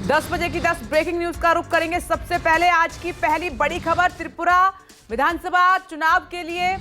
10 बजे की 10 breaking news का रुख करेंगे। सबसे पहले आज की पहली बड़ी खबर, त्रिपुरा विधानसभा चुनाव के लिए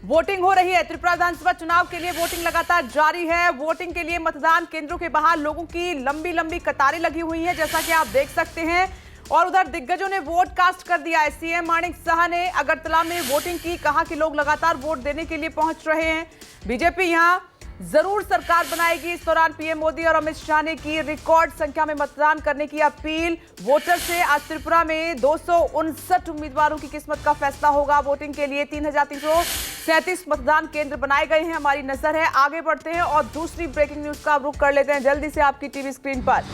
वोटिंग हो रही है। त्रिपुरा विधानसभा चुनाव के लिए वोटिंग लगातार जारी है। वोटिंग के लिए मतदान केंद्रों के बाहर लोगों की लंबी लंबी कतारें लगी हुई हैं, जैसा कि आप देख सकते हैं। और उधर दिग्गजों ने वोट कास्ट कर दिया है। सीएम माणिक साह ने अगरतला में वोटिंग की, कहा कि लोग लगातार वोट देने के लिए पहुंच रहे हैं। बीजेपी यहां जरूर सरकार बनाएगी। इस दौरान पीएम मोदी और अमित शाह ने की रिकॉर्ड संख्या में मतदान करने की अपील वोटर से। आज त्रिपुरा में 259 उम्मीदवारों की किस्मत का फैसला होगा। वोटिंग के लिए 3337 मतदान केंद्र बनाए गए हैं। हमारी नजर है, आगे बढ़ते हैं और दूसरी ब्रेकिंग न्यूज का रुख कर लेते हैं जल्दी से आपकी टीवी स्क्रीन पर।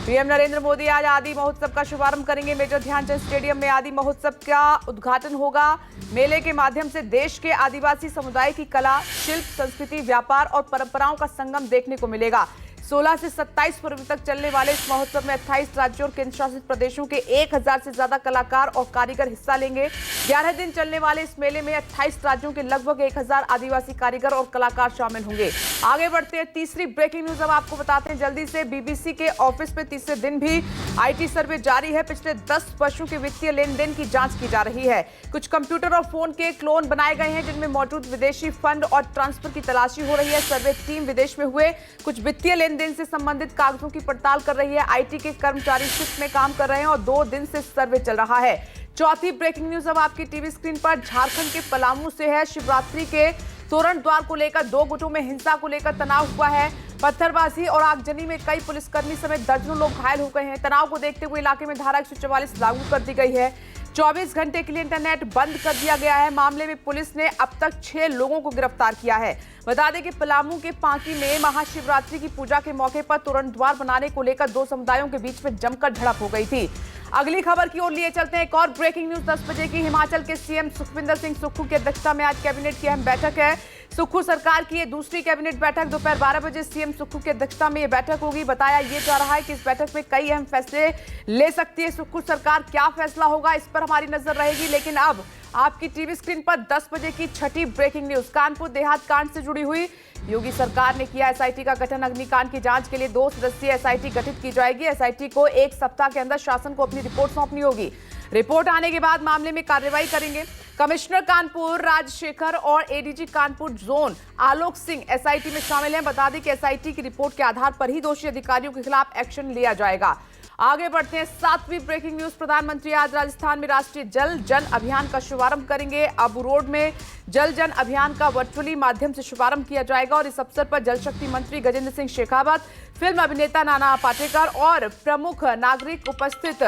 पीएम नरेंद्र मोदी आज आदि महोत्सव का शुभारंभ करेंगे। मेजर ध्यानचंद स्टेडियम में आदि महोत्सव का उद्घाटन होगा। मेले के माध्यम से देश के आदिवासी समुदाय की कला, शिल्प, संस्कृति, व्यापार और परंपराओं का संगम देखने को मिलेगा। 16 से 27 फरवरी तक चलने वाले इस महोत्सव में 28 राज्यों और केंद्र शासित प्रदेशों के 1000 से ज्यादा कलाकार और कारीगर हिस्सा लेंगे। 11 दिन चलने वाले इस मेले में 28 राज्यों के लगभग 1000 आदिवासी कारीगर और कलाकार शामिल होंगे। आगे बढ़ते हैं, तीसरी ब्रेकिंग न्यूज अब आपको बताते हैं जल्दी से। बीबीसी के ऑफिस में तीसरे दिन भी आईटी सर्वे जारी है। पिछले 10 वर्षों के वित्तीय लेन देन की जांच की जा रही है। कुछ कंप्यूटर और फोन के क्लोन बनाए गए हैं, जिनमें मौजूद विदेशी फंड और ट्रांसफर की तलाशी हो रही है। सर्वे टीम विदेश में हुए कुछ वित्तीय लेन देन से संबंधित कागजों की पड़ताल कर रही है। आईटी के कर्मचारी शिफ्ट में काम कर रहे हैं और 2 दिन से सर्वे चल रहा है। चौथी ब्रेकिंग न्यूज अब आपकी टीवी स्क्रीन पर झारखंड के पलामू से है। शिवरात्रि के तोरण द्वार को लेकर 2 गुटों में हिंसा को लेकर तनाव हुआ है। पत्थरबाजी और आगजनी में कई पुलिसकर्मी समेत दर्जनों लोग घायल हो गए हैं। तनाव को देखते हुए इलाके में धारा 144 लागू कर दी गई है। 24 घंटे के लिए इंटरनेट बंद कर दिया गया है। मामले में पुलिस ने अब तक 6 लोगों को गिरफ्तार किया है। बता दें कि पलामू के पांकी में महाशिवरात्रि की पूजा के मौके पर तोरण द्वार बनाने को लेकर 2 समुदायों के बीच में जमकर झड़प हो गई थी। अगली खबर की ओर लिए चलते हैं। एक और ब्रेकिंग न्यूज 10 बजे की। हिमाचल के सीएम सुखविंदर सिंह सुक्खू की अध्यक्षता में आज कैबिनेट की अहम बैठक है। सुक्खू सरकार की ये दूसरी कैबिनेट बैठक दोपहर 12 बजे सीएम सुक्खू की अध्यक्षता में ये बैठक होगी। बताया ये जा रहा है कि इस बैठक में कई अहम फैसले ले सकती है सुक्खू सरकार। क्या फैसला होगा, इस पर हमारी नजर रहेगी। लेकिन अब आपकी टीवी स्क्रीन पर 10 बजे की छठी ब्रेकिंग न्यूज। कानपुर देहात कांड से जुड़ी हुई योगी सरकार ने किया एसआईटी का गठन। अग्निकांड की जांच के लिए 2 सदस्यीय एसआईटी गठित की जाएगी। एसआईटी को 1 सप्ताह के अंदर शासन को अपनी रिपोर्ट सौंपनी होगी। रिपोर्ट आने के बाद मामले में कार्रवाई करेंगे। कमिश्नर कानपुर राजशेखर और ADG Kanpur zone Alok Singh SIT में शामिल हैं। बता दें कि एसआईटी की रिपोर्ट के आधार पर ही दोषी अधिकारियों के खिलाफ एक्शन लिया जाएगा। आगे बढ़ते हैं, 7वीं ब्रेकिंग न्यूज। प्रधानमंत्री आज राजस्थान में राष्ट्रीय जल जन अभियान का शुभारंभ करेंगे। अबू रोड में जल जन अभियान का वर्चुअली माध्यम से शुभारंभ किया जाएगा और इस अवसर पर जल शक्ति मंत्री गजेंद्र सिंह शेखावत, फिल्म अभिनेता नाना पाटेकर और प्रमुख नागरिक उपस्थित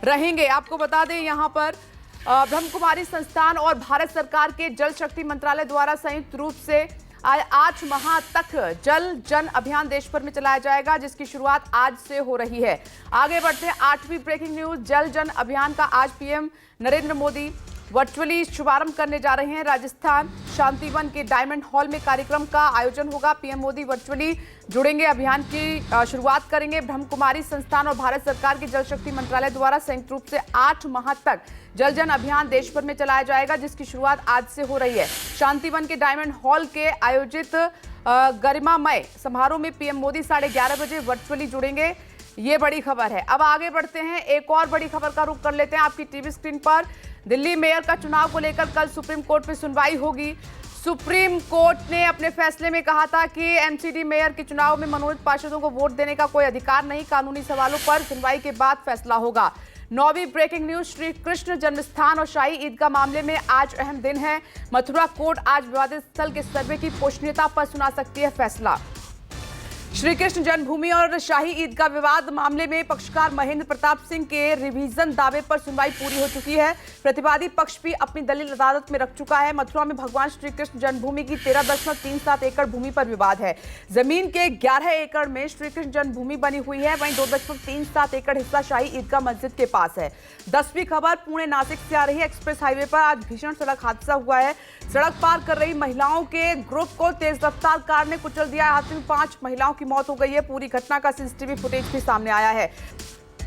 रहेंगे। आपको बता दें, यहाँ पर ब्रह्मकुमारी संस्थान और भारत सरकार के जल शक्ति मंत्रालय द्वारा संयुक्त रूप से 8 माह तक जल जन अभियान देश भर में चलाया जाएगा, जिसकी शुरुआत आज से हो रही है। आगे बढ़ते हैं, 8वीं ब्रेकिंग न्यूज। जल जन अभियान का आज पीएम नरेंद्र मोदी वर्चुअली शुभारंभ करने जा रहे हैं। राजस्थान शांतिवन के डायमंड हॉल में कार्यक्रम का आयोजन होगा। पीएम मोदी वर्चुअली जुड़ेंगे, अभियान की शुरुआत करेंगे। ब्रह्मकुमारी संस्थान और भारत सरकार के जल शक्ति मंत्रालय द्वारा संयुक्त रूप से 8 माह तक जल जन अभियान देश भर में चलाया जाएगा, जिसकी शुरुआत आज से हो रही है। शांतिवन के डायमंड हॉल के आयोजित गरिमामय समारोह में पीएम मोदी 11:30 बजे वर्चुअली जुड़ेंगे। ये बड़ी खबर है। अब आगे बढ़ते हैं, एक और बड़ी खबर का रुख कर लेते हैं आपकी टीवी स्क्रीन पर। दिल्ली मेयर का चुनाव को लेकर कल सुप्रीम कोर्ट में सुनवाई होगी। सुप्रीम कोर्ट ने अपने फैसले में कहा था कि एमसीडी मेयर के चुनाव में मनोनीत पार्षदों को वोट देने का कोई अधिकार नहीं। कानूनी सवालों पर सुनवाई के बाद फैसला होगा। 9वीं ब्रेकिंग न्यूज। श्री कृष्ण जन्मस्थान और शाही ईदगाह मामले में आज अहम दिन है। मथुरा कोर्ट आज विवादित स्थल के सर्वे की पोषणीयता पर सुना सकती है फैसला। श्री कृष्ण जन्मभूमि और शाही ईदगाह विवाद मामले में पक्षकार महेंद्र प्रताप सिंह के रिवीजन दावे पर सुनवाई पूरी हो चुकी है। प्रतिवादी पक्ष भी अपनी दलील अदालत में रख चुका है। मथुरा में भगवान श्री कृष्ण जन्मभूमि की 13.37 एकड़ भूमि पर विवाद है। जमीन के 11 एकड़ में श्री कृष्ण जन्मभूमि बनी हुई है, वहीं 2.37 एकड़ हिस्सा शाही ईदगाह मस्जिद के पास है। 10वीं खबर पुणे नासिक से आ रही है। एक्सप्रेस हाईवे पर आज भीषण सड़क हादसा हुआ है। सड़क पार कर रही महिलाओं के ग्रुप को तेज रफ्तार कार ने कुचल दिया। हादसे में 5 महिलाओं की मौत हो गई है। पूरी घटना का सीसीटीवी फुटेज भी सामने आया है।